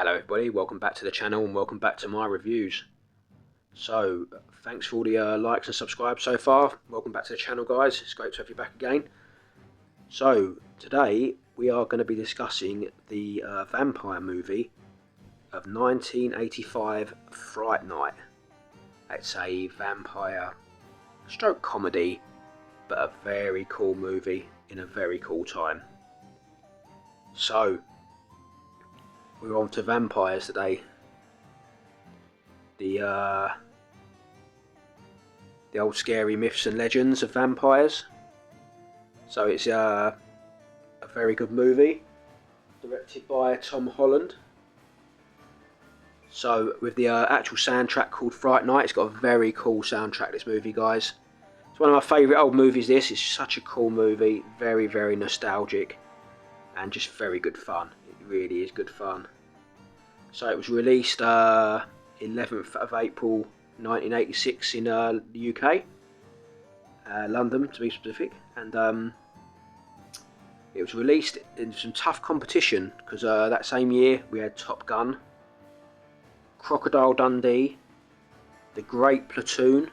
Hello everybody, welcome back to the channel and welcome back to my reviews. So, thanks for all the likes and subscribes so far. Welcome back to the channel guys, it's great to have you back again. So, today we are going to be discussing the vampire movie of 1985, Fright Night. It's a vampire stroke comedy, but a very cool movie in a very cool time. So, we're on to vampires today. The old scary myths and legends of vampires. So it's a very good movie, directed by Tom Holland. So with the actual soundtrack called Fright Night, it's got a very cool soundtrack, this movie guys. It's one of my favourite old movies this, it's such a cool movie, very very nostalgic and just very good fun. It really is good fun. So it was released 11th of April 1986 in the UK, London to be specific, and it was released in some tough competition because that same year we had Top Gun, Crocodile Dundee, The Great Platoon,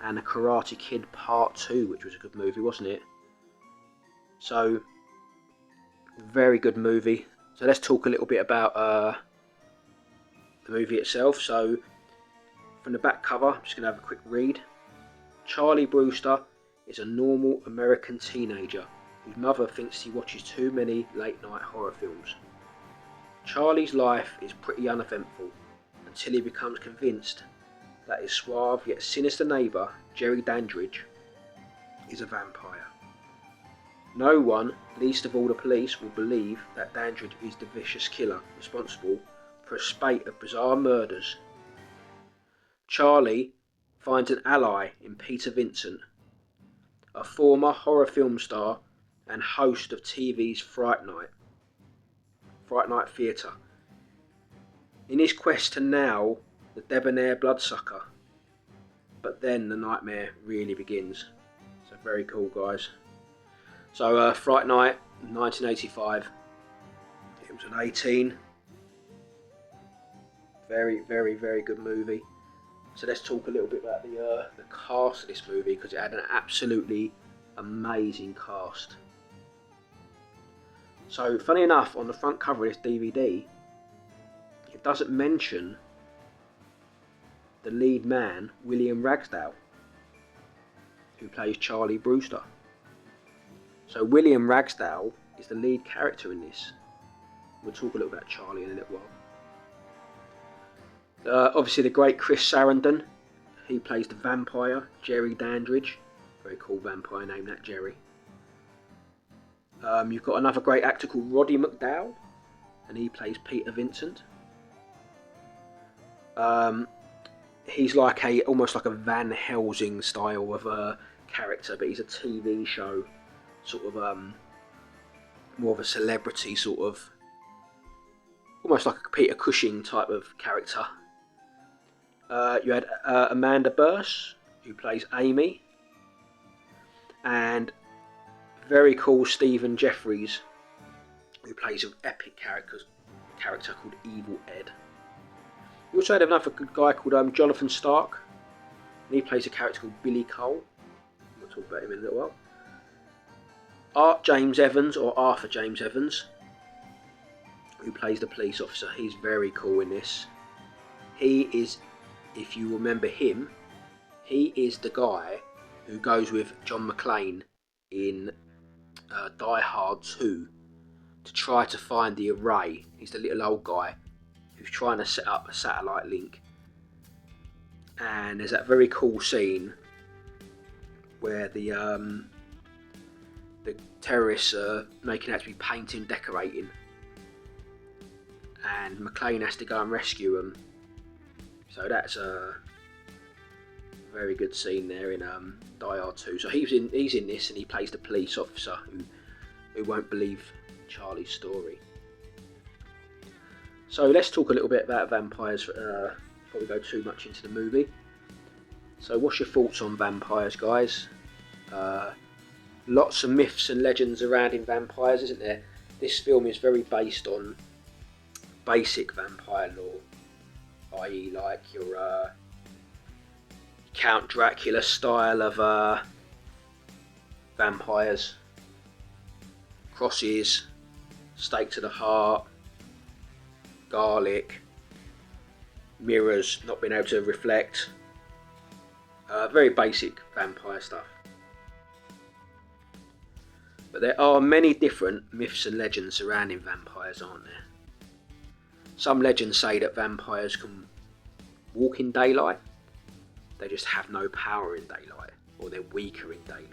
and The Karate Kid Part 2, which was a good movie, wasn't it? So, very good movie. So let's talk a little bit about the movie itself. So from the back cover, I'm just going to have a quick read. Charlie Brewster is a normal American teenager whose mother thinks he watches too many late night horror films. Charlie's life is pretty uneventful until he becomes convinced that his suave yet sinister neighbour, Jerry Dandridge, is a vampire. No one, least of all the police, will believe that Dandridge is the vicious killer responsible for a spate of bizarre murders. Charlie finds an ally in Peter Vincent, a former horror film star and host of TV's Fright Night Theatre. In his quest to nail the debonair bloodsucker, but then the nightmare really begins. So very cool guys. So Fright Night, 1985, it was an 18, very good movie. So let's talk a little bit about the cast of this movie, because it had an absolutely amazing cast. So funny enough, on the front cover of this DVD, it doesn't mention the lead man, William Ragsdale, who plays Charlie Brewster. So William Ragsdale is the lead character in this. We'll talk a little about Charlie in a little while. Obviously the great Chris Sarandon, he plays the vampire, Jerry Dandridge. Very cool vampire name that, Jerry. You've got another great actor called Roddy McDowall, and he plays Peter Vincent. He's like almost like a Van Helsing style of a character, but he's a TV show, sort of more of a celebrity sort of, almost like a Peter Cushing type of character. You had Amanda Burse, who plays Amy, and very cool Stephen Jeffries, who plays an epic character called Evil Ed. You also had another good guy called Jonathan Stark, and he plays a character called Billy Cole. We'll talk about him in a little while. Arthur James Evans, who plays the police officer. He's very cool in this. He is, if you remember him, he is the guy who goes with John McClane in Die Hard 2 to try to find the array. He's the little old guy who's trying to set up a satellite link. And there's that very cool scene where the terrorists are making out to be painting, decorating, and McClane has to go and rescue them. So that's a very good scene there in Die Hard 2. So he's in this, and he plays the police officer who won't believe Charlie's story. So let's talk a little bit about vampires before we go too much into the movie. So what's your thoughts on vampires, guys? Lots of myths and legends surrounding vampires, isn't there? This film is very based on basic vampire lore, i.e. like your Count Dracula style of vampires, crosses, stake to the heart, garlic, mirrors not being able to reflect, very basic vampire stuff. But there are many different myths and legends surrounding vampires, aren't there? Some legends say that vampires can walk in daylight, they just have no power in daylight, or they're weaker in daylight.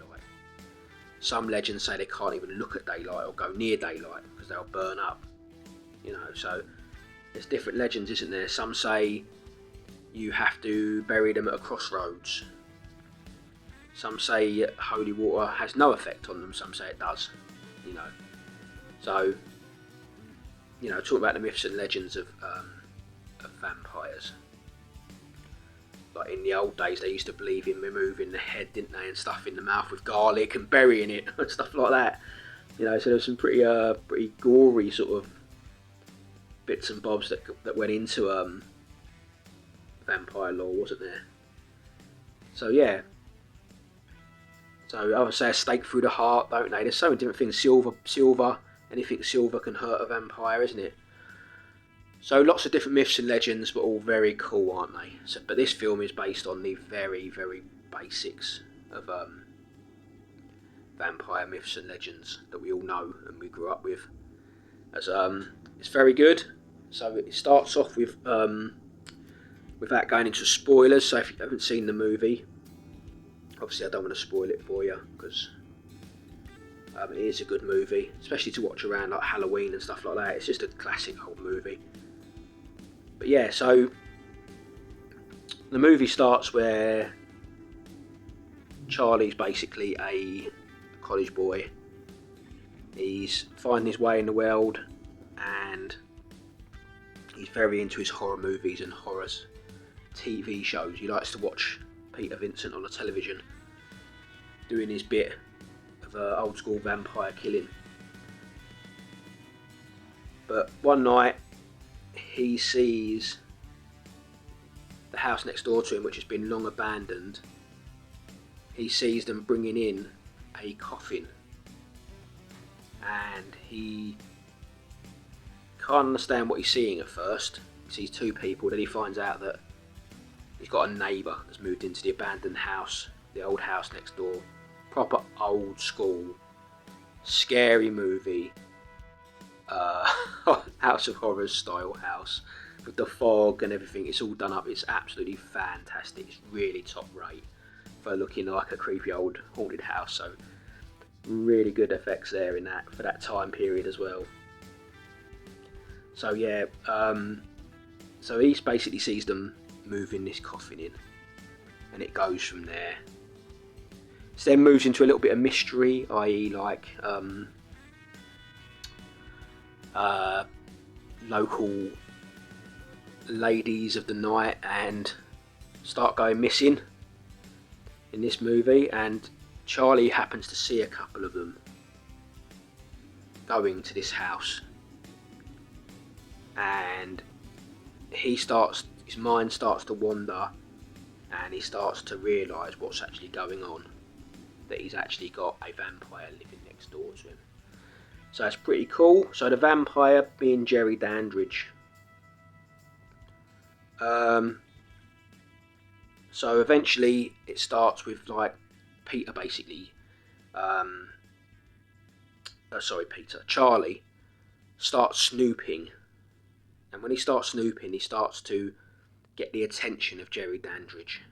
Some legends say they can't even look at daylight or go near daylight because they'll burn up. You know, so there's different legends, isn't there? Some say you have to bury them at a crossroads. Some say holy water has no effect on them, some say it does, you know. So, you know, talk about the myths and legends of vampires. Like in the old days, they used to believe in removing the head, didn't they, and stuffing the mouth with garlic and burying it and stuff like that. You know, so there's some pretty gory sort of bits and bobs that went into vampire lore, wasn't there? So yeah. So I would say a stake through the heart, don't they? There's so many different things. Silver, anything silver can hurt a vampire, isn't it? So lots of different myths and legends, but all very cool, aren't they? So, but this film is based on the very, very basics of vampire myths and legends that we all know and we grew up with. As it's very good. So it starts off with, without going into spoilers. So if you haven't seen the movie, obviously I don't want to spoil it for you because it is a good movie, especially to watch around like Halloween and stuff like that. It's just a classic old movie. But yeah, so the movie starts where Charlie's basically a college boy. He's finding his way in the world and he's very into his horror movies and horror TV shows. He likes to watch Peter Vincent on the television doing his bit of old school vampire killing. But one night he sees the house next door to him, which has been long abandoned. He sees them bringing in a coffin and he can't understand what he's seeing at first. He sees two people, then he finds out that he's got a neighbour that's moved into the abandoned house, the old house next door. Proper old school, scary movie, House of Horrors style house with the fog and everything. It's all done up. It's absolutely fantastic. It's really top rate for looking like a creepy old haunted house. So really good effects there in that for that time period as well. So yeah, so he basically sees them moving this coffin in, and it goes from there. It then moves into a little bit of mystery, i.e. like local ladies of the night and start going missing in this movie, and Charlie happens to see a couple of them going to this house, and his mind starts to wander and he starts to realise what's actually going on, that he's actually got a vampire living next door to him. So it's pretty cool. So the vampire being Jerry Dandridge. So eventually it starts with like Peter basically, Charlie starts snooping, and when he starts snooping he starts to get the attention of Jerry Dandridge.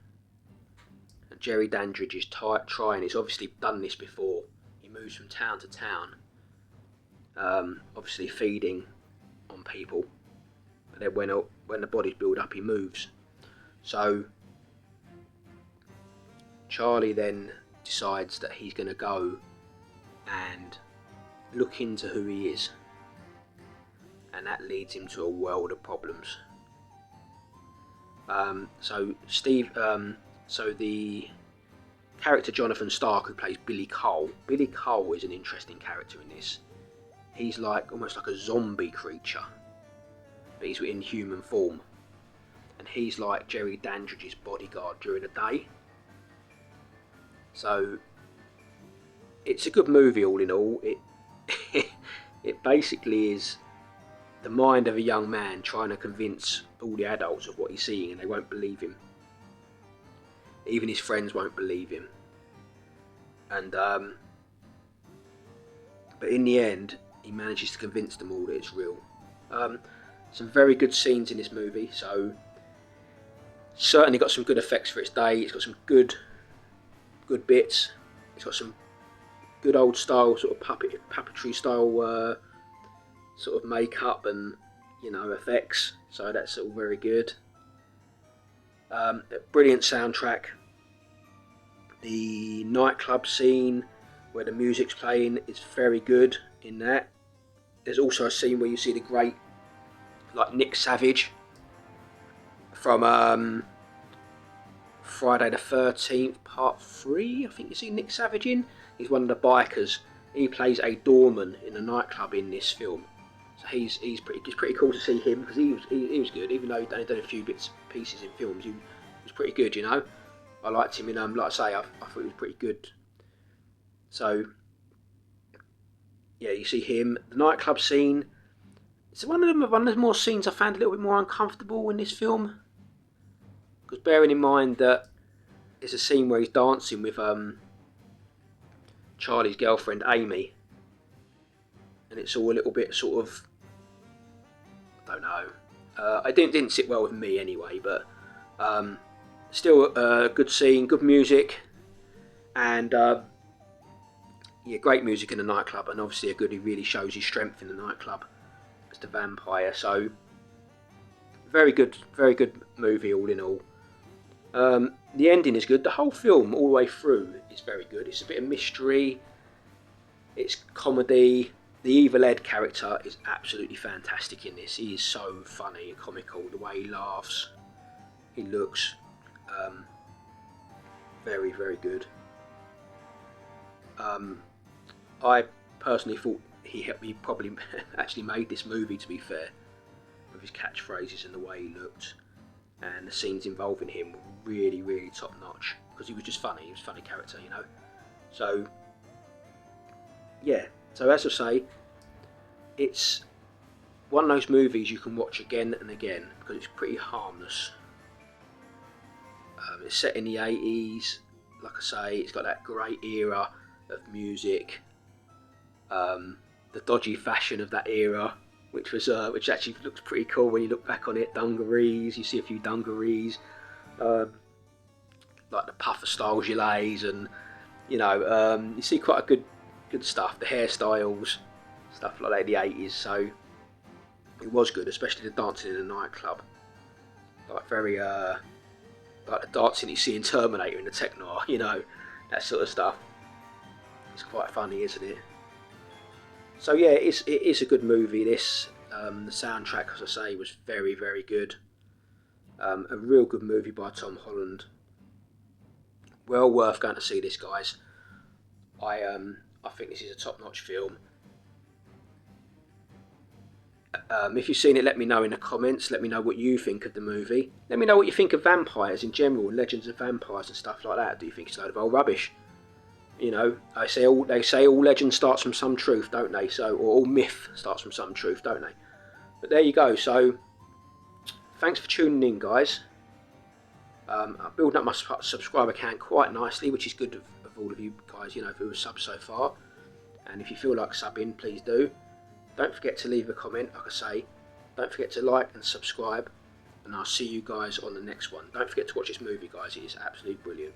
And Jerry Dandridge is trying, he's obviously done this before, he moves from town to town, obviously feeding on people, but then when the bodies build up he moves. So Charlie then decides that he's going to go and look into who he is, and that leads him to a world of problems. So the character Jonathan Stark, who plays Billy Cole is an interesting character in this. He's like almost like a zombie creature, but he's in human form, and he's like Jerry Dandridge's bodyguard during the day. So it's a good movie all in all. It it basically is the mind of a young man trying to convince all the adults of what he's seeing, and they won't believe him. Even his friends won't believe him. And but in the end, he manages to convince them all that it's real. Some very good scenes in this movie. So certainly got some good effects for its day. It's got some good bits. It's got some good old style sort of puppetry style sort of makeup and, you know, effects. So that's all very good. A brilliant soundtrack. The nightclub scene where the music's playing is very good in that. There's also a scene where you see the great, like, Nick Savage from Friday the 13th Part 3. I think you see Nick Savage in. He's one of the bikers. He plays a doorman in a nightclub in this film. So he's pretty cool to see him, because he was good, even though he'd only done a few bits and pieces in films. He was pretty good, you know. I liked him in like I say, I thought he was pretty good. So yeah, you see him. The nightclub scene. It's one of the more scenes I found a little bit more uncomfortable in this film, because bearing in mind that there's a scene where he's dancing with Charlie's girlfriend Amy, and it's all a little bit sort of, I don't know. It didn't sit well with me anyway, but still a good scene, good music, and yeah, great music in the nightclub, and obviously he really shows his strength in the nightclub as the vampire. So very good movie all in all. The ending is good. The whole film all the way through is very good. It's a bit of mystery, it's comedy. The Evil Ed character is absolutely fantastic in this. He is so funny and comical. The way he laughs, he looks, very good. I personally thought he probably actually made this movie, to be fair, with his catchphrases and the way he looked, and the scenes involving him were really top notch, because he was just funny. He was a funny character, you know. So yeah, so as I say, it's one of those movies you can watch again and again, because it's pretty harmless. It's set in the 80s, like I say. It's got that great era of music, the dodgy fashion of that era, which actually looks pretty cool when you look back on it. Dungarees, you see a few dungarees, like the puffer style gilets, and you know, you see quite a good stuff. The hairstyles, stuff like that in the 80s. So it was good, especially the dancing in a nightclub, like very like the dancing you see in Terminator in the tech noir, you know, that sort of stuff. It's quite funny, isn't it? So yeah, it is a good movie, this. The soundtrack, as I say, was very good. A real good movie by Tom Holland. Well worth going to see this, guys. I think this is a top-notch film. If you've seen it, let me know in the comments. Let me know what you think of the movie. Let me know what you think of vampires in general, and legends of vampires and stuff like that. Do you think it's a load of old rubbish? You know, they say all legend starts from some truth, don't they? So, or all myth starts from some truth, don't they? But there you go. So, thanks for tuning in, guys. I'm building up my subscriber count quite nicely, which is good of all of you guys, you know, who have subbed so far. And if you feel like subbing, please do. Don't forget to leave a comment, like I say. Don't forget to like and subscribe. And I'll see you guys on the next one. Don't forget to watch this movie, guys. It is absolutely brilliant.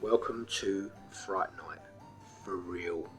Welcome to Fright Night. For real.